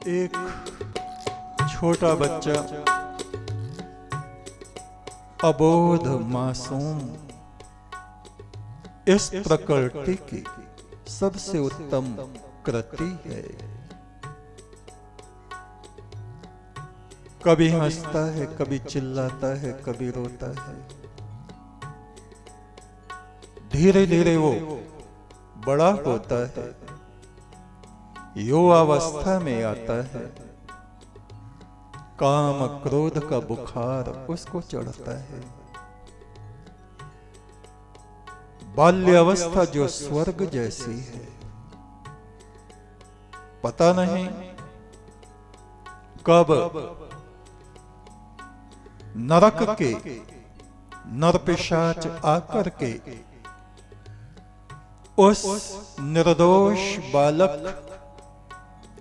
एक छोटा बच्चा अबोध मासूम इस प्रकृति की सबसे उत्तम कृति है। कभी हंसता है, कभी चिल्लाता है, कभी रोता है। धीरे धीरे वो बड़ा होता है, युवावस्था में आता है। काम क्रोध का बुखार उसको चढ़ता है। बाल्यावस्था जो स्वर्ग जैसी है, पता नहीं कब नरक के नरपिशाच आकर के उस निर्दोष बालक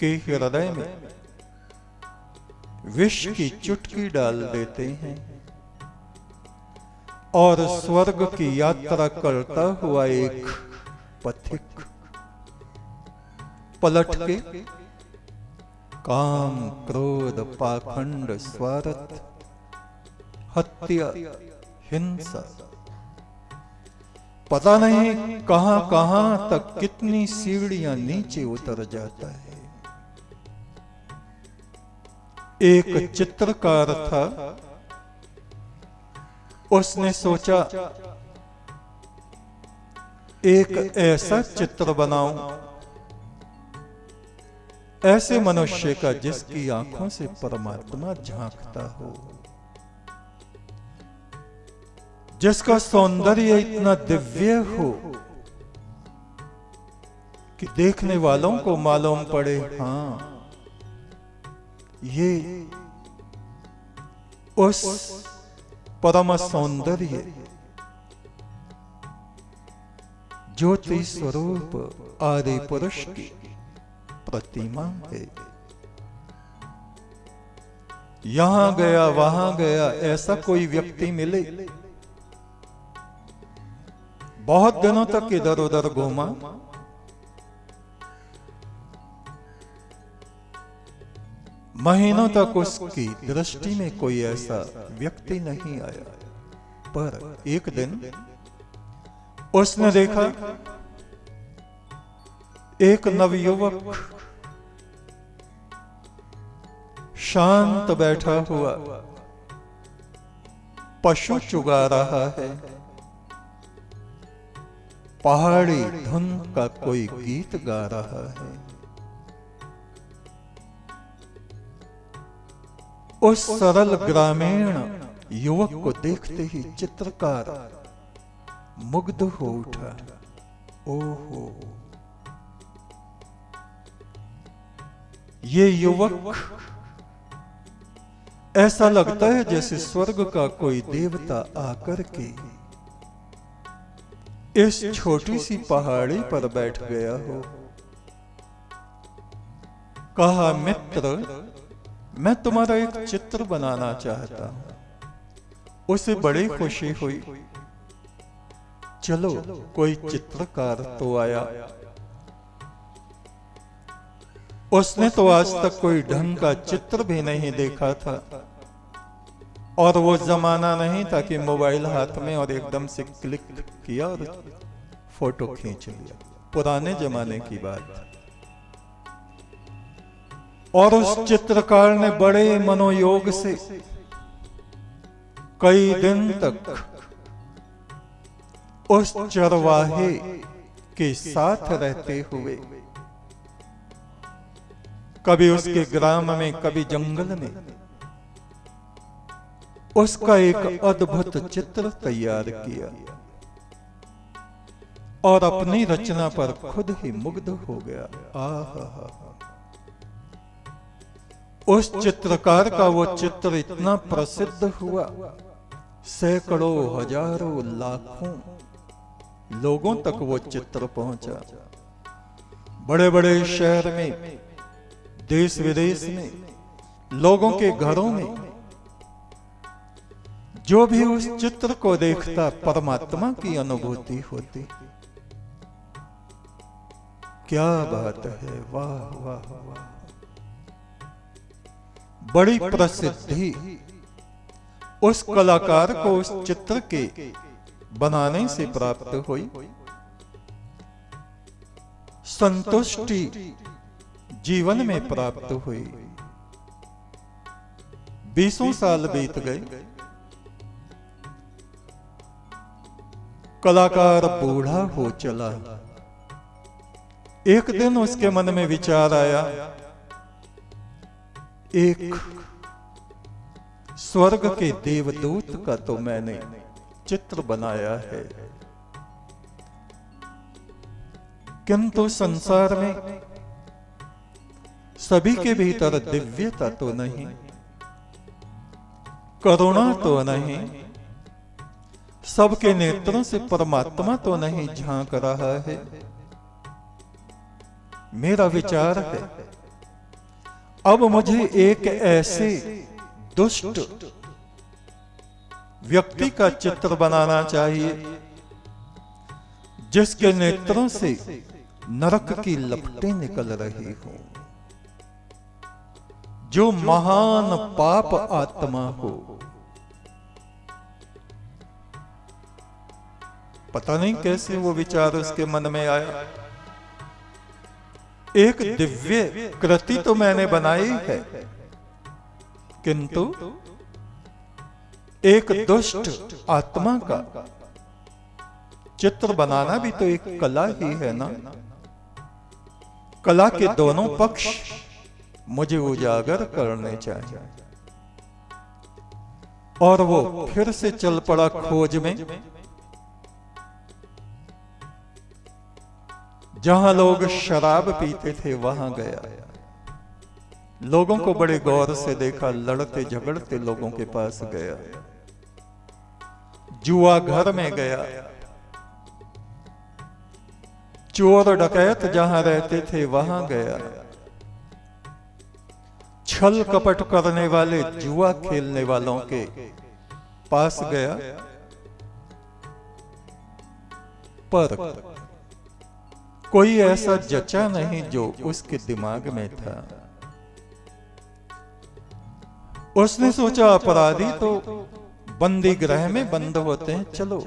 के हृदय में विष की चुटकी डाल देते हैं और स्वर्ग की यात्रा करता हुआ एक पथिक पलट के काम क्रोध पाखंड स्वार्थ हत्या हिंसा पता नहीं कहां कहां तक कितनी सीढ़ियां नीचे उतर जाता है। एक चित्रकार था, उसने सोचा एक ऐसा चित्र बनाऊं ऐसे मनुष्य का जिसकी आंखों से परमात्मा झांकता हो, जिसका सौंदर्य इतना दिव्य हो कि देखने वालों को मालूम पड़े, हाँ ये उस परम सौंदर्य ज्योति स्वरूप आदि पुरुष की प्रतिमा है। यहां गया वहां गया, ऐसा कोई व्यक्ति मिले। बहुत दिनों तक इधर उधर घूमा, महीनों तक उसकी दृष्टि में कोई ऐसा व्यक्ति नहीं आया। पर एक दिन उसने देखा एक नवयुवक शांत बैठा हुआ पशु चुगा रहा है। पहाड़ी धुन का कोई गीत गा रहा है। उस सरल ग्रामीण युवक को देखते ही चित्रकार मुग्ध हो उठा। ओहो, ये युवक ऐसा लगता है जैसे स्वर्ग का कोई देवता आकर के इस छोटी सी पहाड़ी पर बैठ गया हो। कहा, मित्र, मैं तुम्हारा एक चित्र बनाना चाहता हूं। उसे बड़ी खुशी हुई। चलो, कोई चित्रकार तो आया। उसने तो आज तक कोई ढंग का चित्र भी नहीं देखा था, और वो जमाना नहीं था कि मोबाइल हाथ में और एकदम से क्लिक किया और फोटो खींच लिया। पुराने जमाने की बात। और उस चित्रकार ने बड़े मनोयोग से कई दिन तक उस चरवाहे के साथ रहते हुए, कभी उसके ग्राम में, कभी जंगल में, उसका एक अद्भुत चित्र तैयार किया और अपनी रचना पर खुद ही मुग्ध हो गया। आहा, उस चित्रकार का वो चित्र इतना प्रसिद्ध हुआ, सैकड़ों हजारों लाखों लोगों तक वो चित्र पहुंचा। बड़े बड़े शहर में, देश विदेश में, लोगों के घरों में जो भी उस चित्र को देखता परमात्मा की अनुभूति होती। क्या बात है, वाह वाह वाह। बड़ी प्रसिद्धि उस कलाकार को उस चित्र के बनाने से प्राप्त हुई। संतुष्टि जीवन में प्राप्त हुई। 20 साल बीत गए। कलाकार बूढ़ा हो चला। एक दिन उसके मन में विचार आया, एक स्वर्ग के देवदूत का तो मैंने चित्र बनाया है, किंतु संसार में सभी के भीतर दिव्यता तो नहीं, करुणा तो नहीं, सबके नेत्रों से परमात्मा तो नहीं झांक रहा है। मेरा विचार है, अब मुझे एक ऐसे दुष्ट व्यक्ति का चित्र बनाना चाहिए जिसके नेत्रों से नरक की लपटें निकल रही हो, जो महान पाप आत्मा हो। पता नहीं कैसे वो विचार उसके मन में आया। एक दिव्य कृति तो मैंने बनाई है, किंतु एक दुष्ट आत्मा का चित्र बनाना भी तो एक कला ही है ना। कला के दोनों पक्ष मुझे उजागर करने चाहिए। और वो फिर से चल पड़ा खोज में। जहां लोग शराब पीते थे वहां गया। लोगों को बड़े गौर से देखा, लड़ते झगड़ते लोगों के पास गया। जुआ घर में गया। चोर डकैत जहां रहते थे वहां गया। छल कपट करने वाले, जुआ खेलने वालों के पास गया। पर कोई ऐसा जचा नहीं जो उसके दिमाग में था। उसने सोचा अपराधी तो बंदी गृह में बंद होते हैं, चलो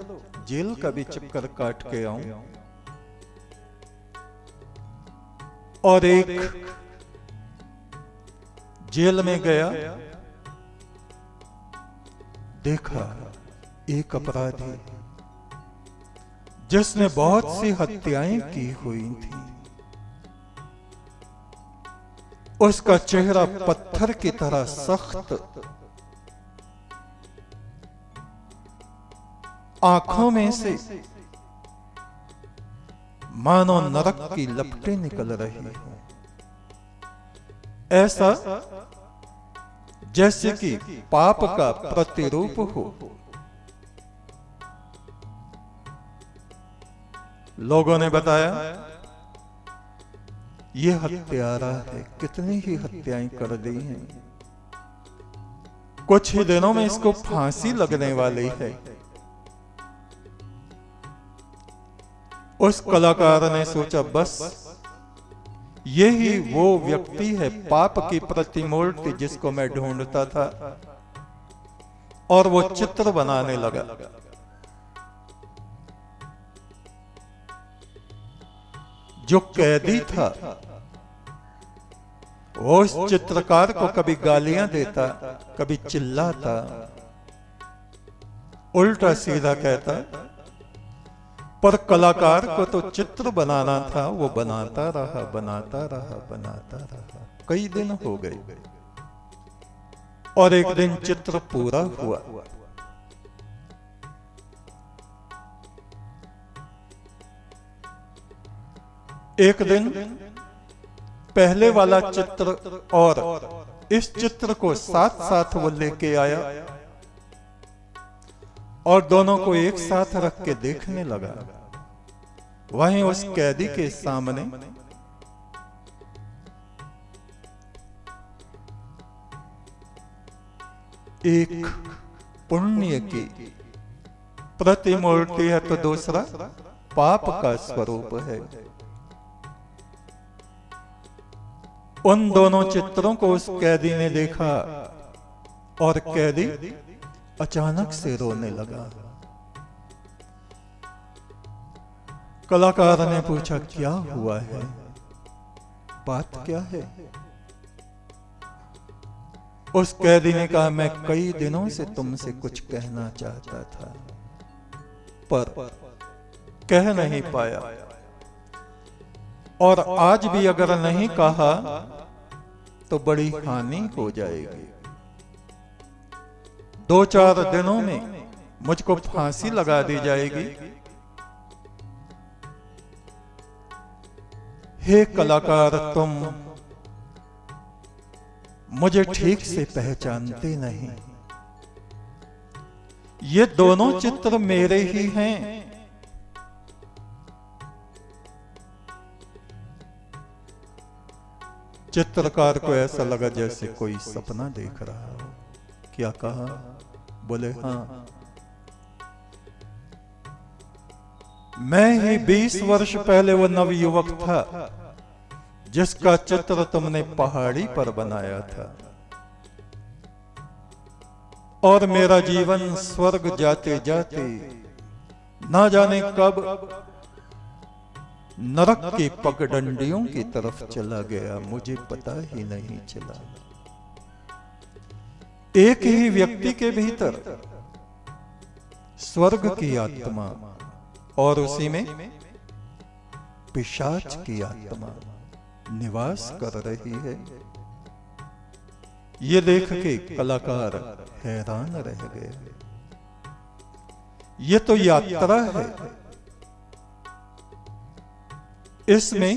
जेल का भी चक्कर काट के आऊं। और एक जेल में गया, देखा एक अपराधी जिसने बहुत सी हत्याएं की हुई थी। उसका चेहरा पत्थर की तरह सख्त, आंखों में से मानो नरक की लपटें निकल रही हो। ऐसा जैसे कि पाप का प्रतिरूप हो। लोगों ने बताया ये हत्यारा है, कितनी ही हत्याएं कर दी हैं, कुछ ही दिनों में इसको फांसी लगने वाली है। उस कलाकार ने सोचा बस यही वो व्यक्ति है, पाप की प्रतिमूर्ति जिसको मैं ढूंढता था। और वो चित्र बनाने लगा। जो कैदी था वो उस चित्रकार को कभी गालियां देता, कभी चिल्लाता, उल्टा सीधा कहता। पर कलाकार को तो चित्र बनाना था, वो बनाता रहा, बनाता रहा, बनाता रहा। कई दिन हो गए और एक दिन चित्र पूरा हुआ। एक दिन पहले वाला चित्र और इस चित्र को साथ साथ वो लेके आया और दोनों को एक साथ रख के देखने लगा। वहीं उस कैदी के सामने एक पुण्य की प्रतिमूर्ति है तो दूसरा पाप का स्वरूप है। उन दोनों चित्रों को उस कैदी ने देखा और कैदी अचानक से रोने लगा। कलाकार ने पूछा, क्या हुआ है, बात क्या है? उस कैदी ने कहा, मैं कई दिनों से तुमसे कुछ कहना चाहता था पर कह नहीं पाया, और आज भी अगर नहीं कहा तो बड़ी हानि हो जाएगी। 2-4 दिनों में मुझको फांसी लगा दी जाएगी। हे कलाकार, तुम मुझे ठीक से पहचानते नहीं। ये दोनों चित्र मेरे ही हैं। चित्रकार को ऐसा लगा जैसे कोई सपना देख रहा हो। क्या कहा? बोले, हाँ, मैं ही 20 वर्ष पहले वो नवयुवक था जिसका चित्र तुमने पहाड़ी पर बनाया था, और मेरा जीवन स्वर्ग जाते जाते ना जाने कब नरक की पगडंडियों की तरफ चला गया, मुझे पता ही नहीं चला। एक ही व्यक्ति के भीतर स्वर्ग की आत्मा और उसी में पिशाच की आत्मा निवास कर रही है। ये देख के कलाकार हैरान रह गए। ये तो यात्रा है, इसमें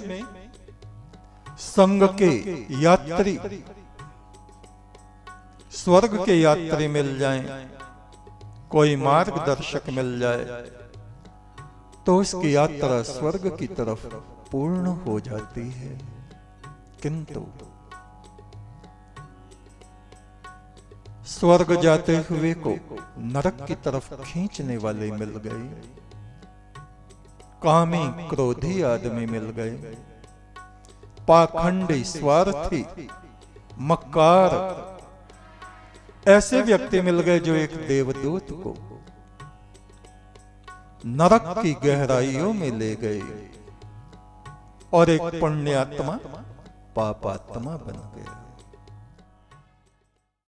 संग के यात्री, स्वर्ग के यात्री मिल जाएं, कोई मार्गदर्शक मिल जाए तो उसकी यात्रा स्वर्ग की तरफ पूर्ण हो जाती है। किंतु स्वर्ग जाते हुए को नरक की तरफ खींचने वाले मिल गए, कामी क्रोधी आदमी मिल गए, पाखंडी स्वार्थी मक्कार ऐसे व्यक्ति मिल गए जो एक देवदूत को नरक की गहराइयों में ले गए और एक पुण्यात्मा पापात्मा बन गया।